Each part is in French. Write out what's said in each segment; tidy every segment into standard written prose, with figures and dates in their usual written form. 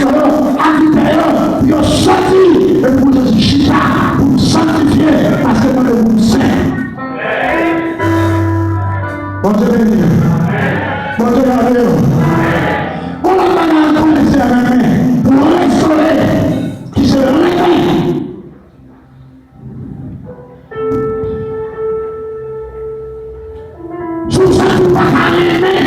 relation, habiter, puis sorti, et pour Jésus chita, pour nous sanctifier, parce que moi, je vous sais. Bon Dieu béni. Bon Dieu béni. On a pas connaissé la main pour restaurer, qui se réveille. Sous ça, tu ne vas pas aimer.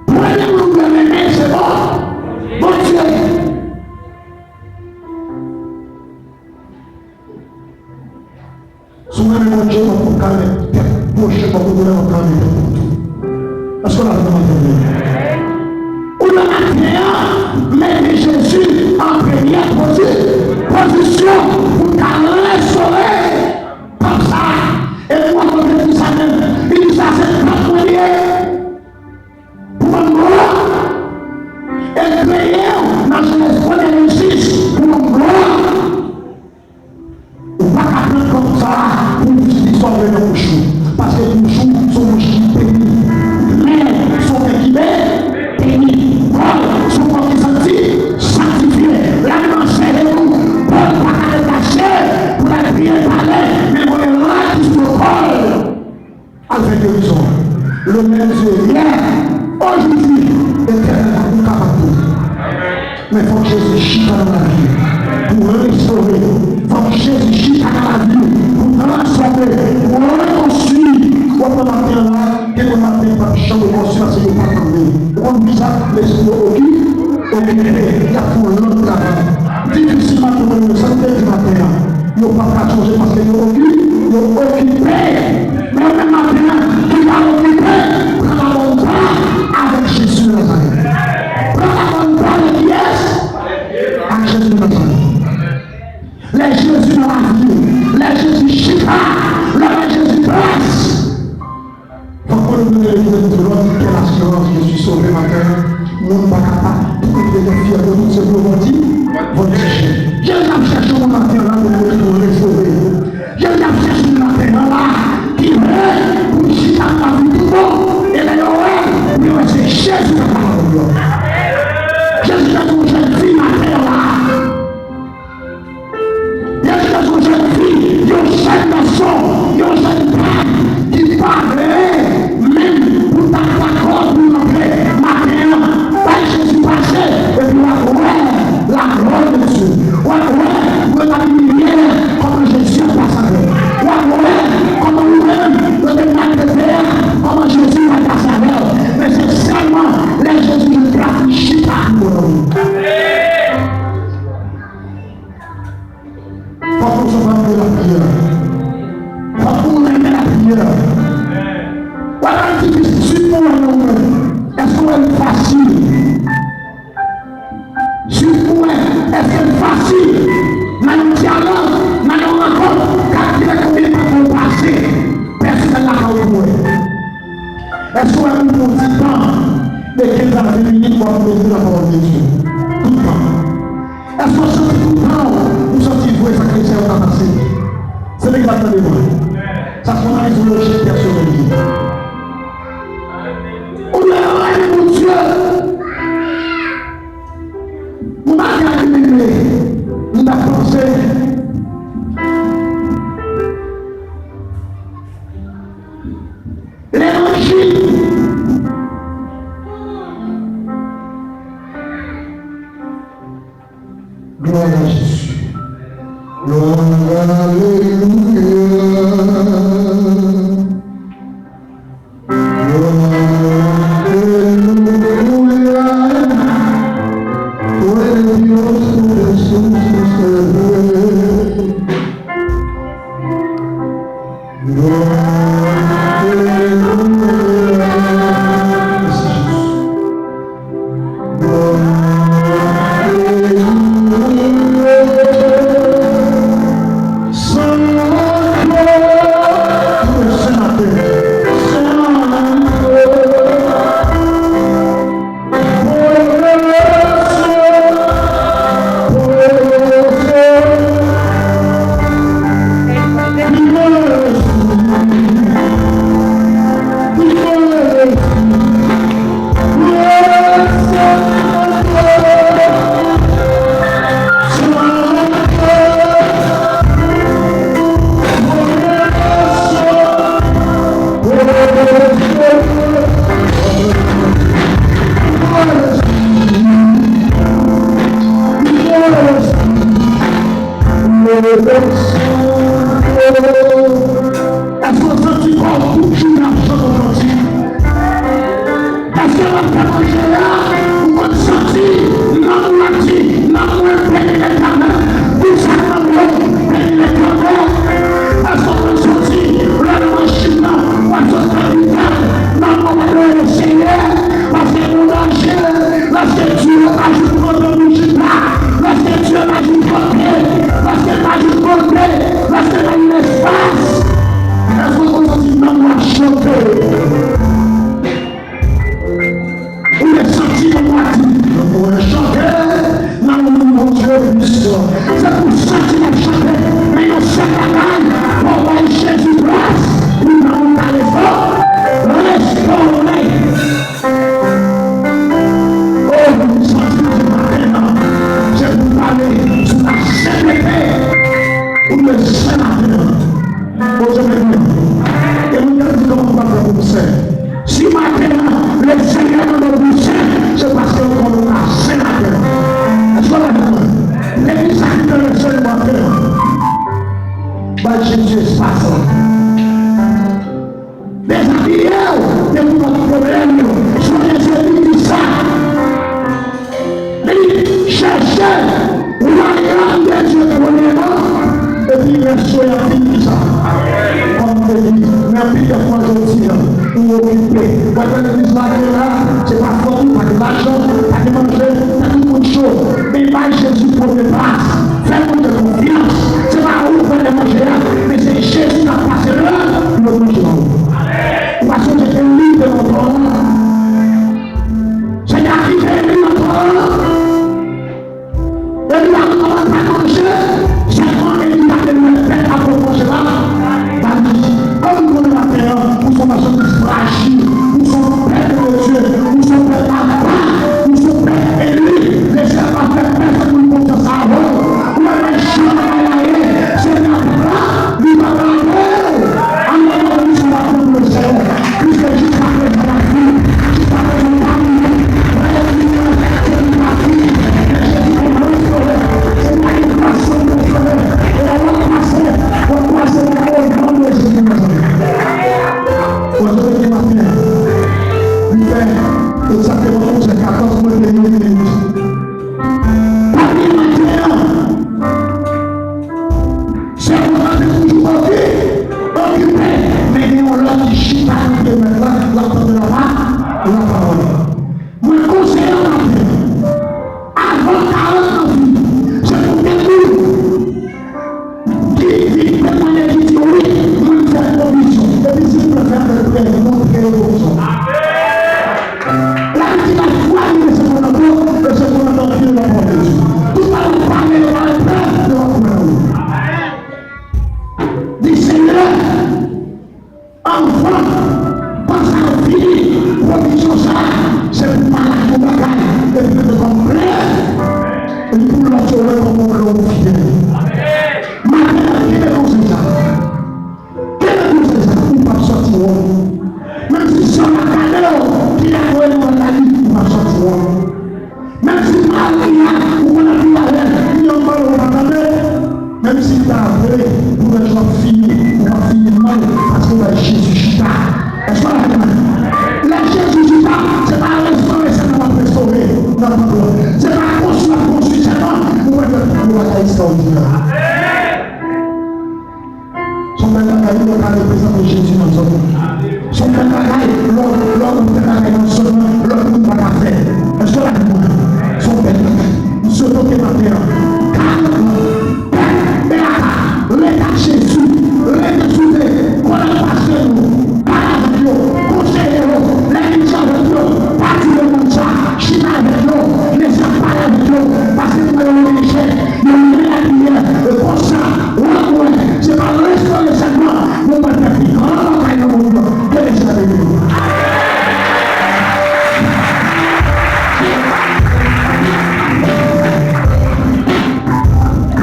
Pour aller nous aimer, c'est bon. Bon Dieu. Souvent, mon Dieu, on peut calmer. Pour je ne sais pas comment on calme pour tout. Est-ce qu'on a vraiment entendu? Ou le matin, mettez Jésus en première position pour t'en restaurer comme ça. Et moi, je dis ça même. Il dit ça, c'est pas moyen pour moi. Et créer dans Genèse 1:6 pour moi. On ne va pas prendre comme ça pour nous dissolver nos bouches. Parce que nous sont bouches qui pénissent. Mais sont équipés, pénis. Paul, sont comme qui sentit, sanctifiés. La pensée de nous, Paul n'a pas détaché pour la prière parler. Mais on est là qui se Paul. Avec guérison. Le même Dieu, hier, aujourd'hui, éternellement, nous capable. Mais il faut que Jésus chita dans la vie pour restaurer. Il faut que Jésus chita dans la vie pour transformer, pour reconstruire. Quand on matin là, quelqu'un matin par champ de conscience, il ne pas attendre. On dit ça, l'esprit occupé, il y a pour l'autre travail. Difficilement pour nous, ça du matin, il n'y a pas qu'à changer parce qu'il est occupé. Mais au même matin, il va occuper, prendre la bonne part avec Jésus de Nazareth. Prends la bonne part de qui est avec Jésus de Nazareth. Les Jésus dans la vie, les Jésus chica, les Jésus place. Pourquoi nous devons dire quelle assurance je suis sauvé matin, mon pas capable, pour que les filles de nous se vont chercher. Je viens chercher mon matin là pour me sauver. Je viens chercher mon matin là qui veut pour chica la vie du monde. Et les oreilles, pour que c'est Jésus qui parle de Dieu. Jésus est une jeune fille matin là. Jésus est une jeune fille, il y a un jeune garçon, il y a un jeune femme qui parle. Même pour ta parole, pour l'entrer, matin, par Jésus passé, et puis la gloire de Dieu. Pour la lumière, comme Jésus a passé. Comment nous-mêmes, le débat de terre, comment Jésus a passé. Mais c'est seulement les Jésus qui pratiquent par nous. Faut qu'on se fasse de la prière. Faut qu'on aime la prière. Voilà un petit difficile pour nous. Est-ce qu'on est facile? Sur point, est-ce que c'est facile? Dans le dialogue, dans le rencontre, quand il y a combien de temps passé, personne n'a pas oublié. Est-ce qu'on a un petit temps de 15 à 20 minutes pour apprendre la parole de Dieu? Tout le temps. Est-ce qu'on sent tout le temps? Nous sommes jouer ça que c'est au passé. C'est l'exemple de moi. Ça se fait dans les logiques personnelles. On est là, mon Dieu. Nous n'avons pas aimé. Nous n'avons pensé. L'évangile. Gloire à Jésus. Gloire à Alléluia. Son Si maintenant le Seigneur nous dit c'est parce qu'on a sénateur. Est-ce qu'on a dit? L'église a dit le Seigneur va Jésus espace. Les habillés, de notre problème, sont les ennemis du sang. Les chercheurs, royaume de Dieu premièrement, et puis les soyons finis ça. Comme je dis, n'importe quoi je dis, ou occupé. Quand l'église va là, c'est pas fort, pas de l'argent, pas de manger, pas de beaucoup de choses. Mais pas Jésus pour les passes. Fais-moi de confiance. C'est pas où pour les manger là, mais c'est Jésus qui a passé là, le manger là. Parce que c'est un livre de notre homme. C'est arrivé de notre homme. Et nous n'avons pas mangé. C'est quand il a fait le père à pour manger là. Comme nous la terre, nous sommes fragiles, nous sommes prêts de Dieu, nous sommes prêts à la nous sommes prêts à élus, les gens pas faire personne nous confiance à eux. Nous avons jamais aller, c'est la bras, nous allons aller. Alors nous sommes là pour le Seigneur, puisque jusqu'à présent la vie, jusqu'à présent la vie, c'est la vie, Jésus est restauré, c'est pas une façon de faire, et on va passer au grand de Jésus. Aujourd'hui matin, il fait exactement 14 minutes.